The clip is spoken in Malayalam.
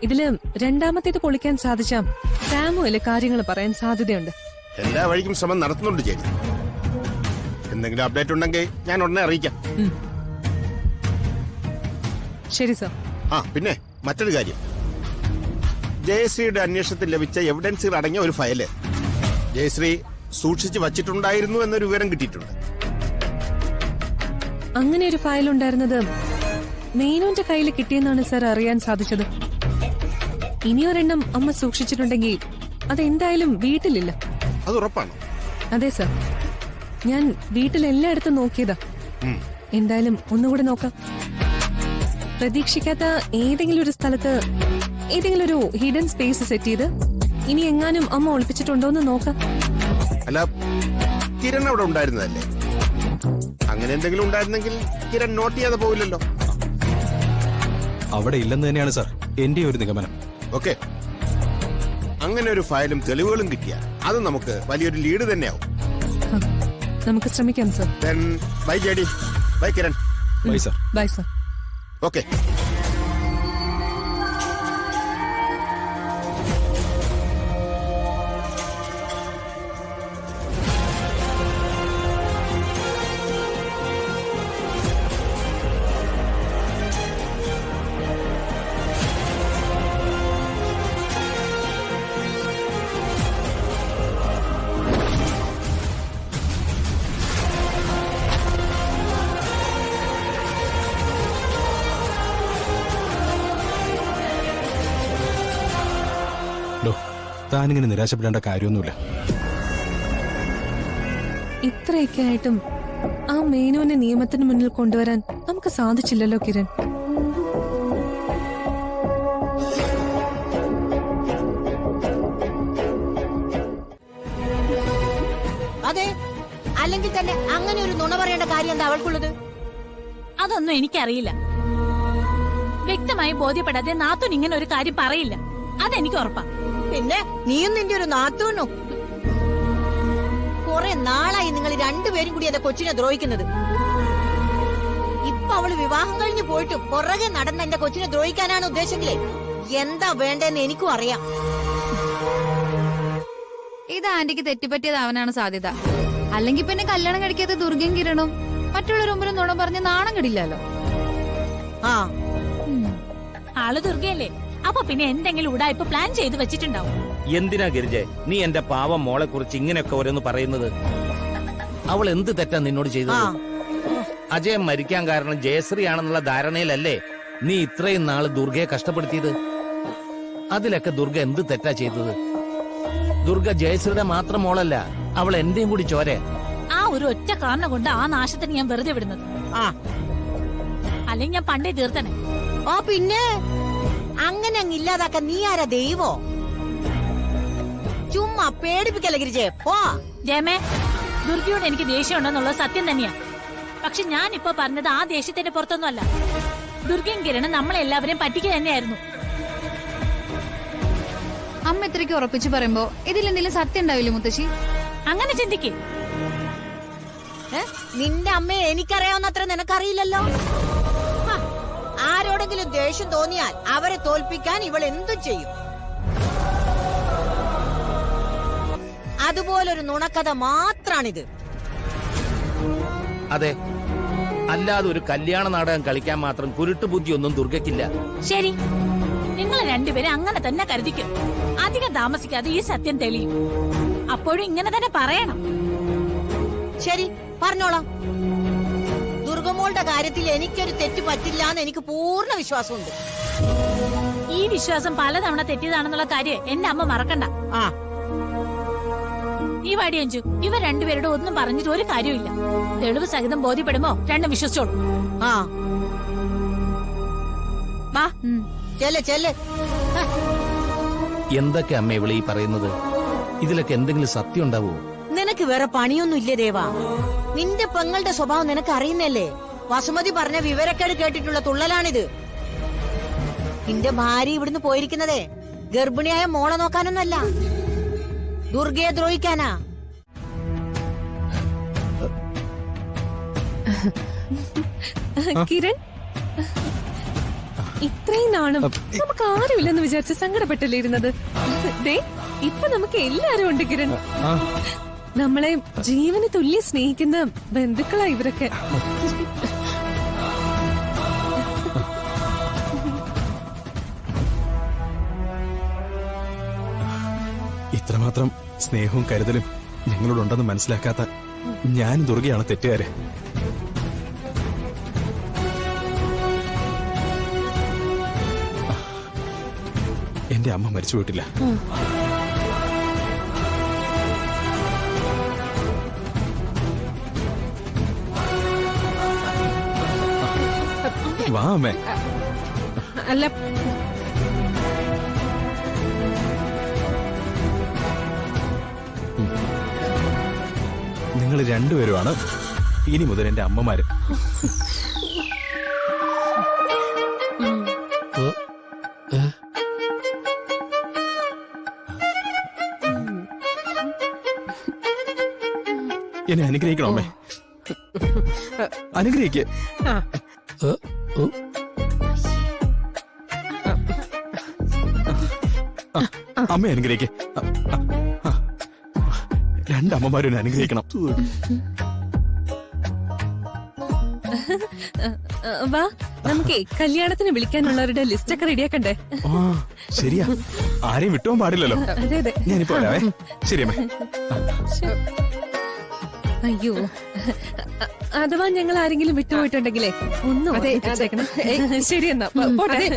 ഇതില് രണ്ടാമത്തേത് പൊളിക്കാൻ സാധിച്ച സാമുവല് കാര്യങ്ങൾ പറയാൻ സാധ്യതയുണ്ട്. എല്ലാ വഴിക്കും ശ്രമം നടത്തുന്നുണ്ട് ചേച്ചി. എന്തെങ്കിലും അപ്ഡേറ്റ് ഉണ്ടെങ്കിൽ ഞാൻ ഉടനെ അറിയിക്കാം. ശരി സർ. ആ പിന്നെ മറ്റൊരു കാര്യം, ജയശ്രീയുടെ അന്വേഷണത്തിൽ ലഭിച്ച എവിഡൻസുകൾ അടങ്ങിയ ഒരു ഫയല് ജയശ്രീ സൂക്ഷിച്ചു വച്ചിട്ടുണ്ടായിരുന്നു എന്നൊരു വിവരം കിട്ടിയിട്ടുണ്ട്. അങ്ങനെ ഒരു ഫയൽ ഉണ്ടായിരുന്നത് മേനോന്റെ കയ്യിൽ കിട്ടിയെന്നാണ് സർ അറിയാൻ സാധിച്ചത്. ഇനിയൊരെണ്ണം അമ്മ സൂക്ഷിച്ചിട്ടുണ്ടെങ്കിൽ അതെന്തായാലും വീട്ടിലില്ല. അത് ഉറപ്പാണോ? അതെ സർ, ഞാൻ വീട്ടിലെല്ലായിടത്തും നോക്കിയതാ. എന്തായാലും ഒന്നുകൂടി നോക്കാം. പ്രതീക്ഷിക്കാത്ത ഏതെങ്കിലും ഒരു സ്ഥലത്ത് ഏതെങ്കിലും ഒരു ഹിഡൻ സ്പേസ് സെറ്റ് ചെയ്ത് ഇനി എങ്ങാനും അമ്മ ഒളിപ്പിച്ചിട്ടുണ്ടോന്ന് നോക്കാം. അല്ല, കിരൺ അവിടെ ഉണ്ടായിരുന്നതല്ലേ? അങ്ങനെ എന്തെങ്കിലും ഉണ്ടായിരുന്നെങ്കിൽ കിരൺ നോട്ട് ചെയ്യാതെ പോവില്ലല്ലോ. അവിടെ ഇല്ലെന്ന് തന്നെയാണ് സാർ എന്റെ ഒരു നിഗമനം. ഓക്കെ, അങ്ങനെ ഒരു ഫയലും തെളിവുകളും കിട്ടിയാൽ അത് നമുക്ക് വലിയൊരു ലീഡ് തന്നെയാവും. നമുക്ക് ശ്രമിക്കാം sir. Bye JD, bye Kiran. Bye sir. Bye sir. Okay. താനിങ്ങനെ നിരാശപ്പെടേണ്ട കാര്യമൊന്നുമില്ല. ഇത്രയൊക്കെ ആയിട്ടും ആ മേനോനെ നിയമത്തിന് മുന്നിൽ കൊണ്ടുവരാൻ നമുക്ക് സാധിച്ചില്ലല്ലോ കിരൺ. അതെ, അല്ലെങ്കിൽ തന്നെ അങ്ങനെ ഒരു നുണ പറയേണ്ട കാര്യം എന്താ അവൾക്കുള്ളത്? അതൊന്നും എനിക്കറിയില്ല. വ്യക്തമായി ബോധ്യപ്പെടാതെ നാത്തൂൻ ഇങ്ങനെ ഒരു കാര്യം പറയില്ല, അതെനിക്ക് ഉറപ്പാ. പിന്നെ നീയും നിന്റെ ഒരു നാത്തൂനും കുറെ നാളായി നിങ്ങൾ രണ്ടുപേരും കൂടി എന്റെ കൊച്ചിനെ ദ്രോഹിക്കുന്നത്. ഇപ്പൊ അവള് വിവാഹം കഴിഞ്ഞ് പോയിട്ടും പുറകെ നടന്ന എന്റെ കൊച്ചിനെ ദ്രോഹിക്കാനാണ് ഉദ്ദേശമെങ്കിലേ എന്താ വേണ്ടെന്ന് എനിക്കും അറിയാം. ഇത് ആന്റിക്ക് തെറ്റിപ്പറ്റിയതാവാനാണ് സാധ്യത. അല്ലെങ്കിൽ പിന്നെ കല്യാണം കഴിക്കാത്ത ദുർഗയും കിരണും മറ്റുള്ളവർ മുമ്പിൽ നുണ പറഞ്ഞ് നാണം കെടില്ലല്ലോ. ആ, ആള് ദുർഗയല്ലേ, അപ്പൊ പിന്നെ എന്തെങ്കിലും ഉടായ്പ പ്ലാൻ ചെയ്ത് വെച്ചിട്ടുണ്ടാവും. എന്തിനാ ഗിരിജെ നീ എന്റെ പാവം മോളെ കുറിച്ച് ഇങ്ങനെയൊക്കെ ഓരോന്ന് പറയുന്നത്? അവൾ എന്ത് തെറ്റാ നിന്നോട് ചെയ്തത്? അജയൻ മരിക്കാൻ കാരണം ജയശ്രീ ആണെന്നുള്ള ധാരണയിലല്ലേ നീ ഇത്രയും നാള് ദുർഗയെ കഷ്ടപ്പെടുത്തിയത്? അതിലൊക്കെ ദുർഗ എന്ത് തെറ്റാ ചെയ്തത്? ദുർഗ ജയശ്രീയുടെ മാത്രം മോളല്ല, അവൾ എന്റെയും കൂടി ചോരെ. ആ ഒരു ഒറ്റ കാരണം കൊണ്ട് ആ നാശത്തിന് ഞാൻ വെറുതെ വിടുന്നത്. അല്ലെങ്കിൽ ഞാൻ പണ്ടേ തീർത്തനെ. ആ പിന്നെ അങ്ങനെ അങ്ങ് ഇല്ലാതാക്കാൻ നീ ആരാ, ദൈവോ? ചുമ്മാ പേടിപ്പിക്കല്ലേ ഗിരിജയെ. പോ ജയമേ, ദുർഗയോട് എനിക്ക് ദേഷ്യമുണ്ടെന്നുള്ളത് സത്യം തന്നെയാ. പക്ഷെ ഞാൻ ഇപ്പൊ പറഞ്ഞത് ആ ദേഷ്യത്തിന്റെ പുറത്തൊന്നുമല്ല. ദുർഗയും കിരണും നമ്മളെ എല്ലാവരെയും പറ്റിക്കുക തന്നെയായിരുന്നു. അമ്മ ഇത്രയ്ക്ക് ഉറപ്പിച്ചു പറയുമ്പോ ഇതിലെന്തെങ്കിലും സത്യം ഉണ്ടാവില്ലേ മുത്തശ്ശി? അങ്ങനെ ചിന്തിക്കേ. നിന്റെ അമ്മയെ എനിക്കറിയാവുന്നത്ര നിനക്കറിയില്ലല്ലോ. ആരോടെങ്കിലും ദേഷ്യം തോന്നിയാൽ അവരെ തോൽപ്പിക്കാൻ ഇവൾ എന്തും ചെയ്യും. അതുപോലൊരു നുണക്കഥ മാത്രാണിത്. അതെ, അല്ലാതെ ഒരു കല്യാണ നാടകം കളിക്കാൻ മാത്രം കുരുട്ടുബുദ്ധിയൊന്നും ദുർഗയ്ക്കില്ല. ശരി, നിങ്ങൾ രണ്ടുപേരും അങ്ങനെ തന്നെ കരുതിക്കും. അധികം താമസിക്കാതെ ഈ സത്യം തെളിയും. അപ്പോഴും ഇങ്ങനെ തന്നെ പറയണം. ശരി, പറഞ്ഞോളാം. ദുർഗമോളുടെ കാര്യത്തിൽ എനിക്കൊരു തെറ്റ് പറ്റില്ല എന്ന് എനിക്ക് പൂർണ്ണ വിശ്വാസമുണ്ട്. ഈ വിശ്വാസം പലതവണ തെറ്റിയതാണെന്നുള്ള കാര്യം എന്റെ അമ്മ മറക്കണ്ട. ഈ വാടിയഞ്ചു, ഇവർ രണ്ടുപേരോട് ഒന്നും പറഞ്ഞിട്ട് ഒരു കാര്യമില്ല. തെളിവ് സഹിതം ബോധ്യപ്പെടുമ്പോ രണ്ടും വിശ്വസിച്ചോളൂ. ചെല്ല്. എന്തൊക്കെ അമ്മ ഇവളീ പറയുന്നത്? ഇതിലൊക്കെ എന്തെങ്കിലും സത്യം ഉണ്ടാവോ? നിനക്ക് വേറെ പണിയൊന്നും ഇല്ലേ ദേവാ? നിന്റെ പെങ്ങളുടെ സ്വഭാവം നിനക്ക് അറിയുന്നല്ലേ? വസുമതി പറഞ്ഞ വിവരക്കേട് കേട്ടിട്ടുള്ള തുള്ളലാണിത്. നിന്റെ ഭാര്യ ഇവിടുന്ന് പോയിരിക്കുന്നതേ ഗർഭിണിയായ മോളെ നോക്കാനൊന്നല്ല, ദുർഗയെ ദ്രോഹിക്കാനാ. കിരൺ, ഇത്രയും നാളും നമുക്ക് ആരുമില്ലെന്ന് വിചാരിച്ച് സങ്കടപ്പെട്ടല്ലേ ഇരുന്നത്? ദേ ഇപ്പൊ നമുക്ക് എല്ലാരും ഉണ്ട് കിരൺ. നമ്മളെ ജീവന് തുല്യ സ്നേഹിക്കുന്ന ബന്ധുക്കളാ ഇവരൊക്കെ. ഇത്രമാത്രം സ്നേഹവും കരുതലും ഞങ്ങളോടുണ്ടെന്ന് മനസ്സിലാക്കാത്ത ഞാനും ദുർഗയാണ് തെറ്റുകാര്. എന്റെ അമ്മ മരിച്ചു പോയിട്ടില്ല. വാ അമ്മേ. അല്ല നിങ്ങൾ രണ്ടുപേരുമാണ് ഇനി മുതൽ എന്റെ അമ്മമാര്. എന്നെ അനുഗ്രഹിക്കണം അമ്മേ. അനുഗ്രഹിക്ക്. അമ്മ അനുഗ്രഹിക്ക്. രണ്ടമ്മമാരും അനുഗ്രഹിക്കണം. വാ നമുക്കേ കല്യാണത്തിന് വിളിക്കാനുള്ളവരുടെ ലിസ്റ്റൊക്കെ റെഡിയാക്കണ്ടേ? ആ ശരിയാ, ആരെയും വിട്ടുപോകാൻ പാടില്ലല്ലോ. അതെ അതെ. ഞാനിപ്പോ വരാവേ. ശരി അമ്മേ. അയ്യോ, അഥവാ ഞങ്ങൾ ആരെങ്കിലും വിട്ടുപോയിട്ടുണ്ടെങ്കിലേ ഒന്നും ശരി എന്നാ പോട്ടെ.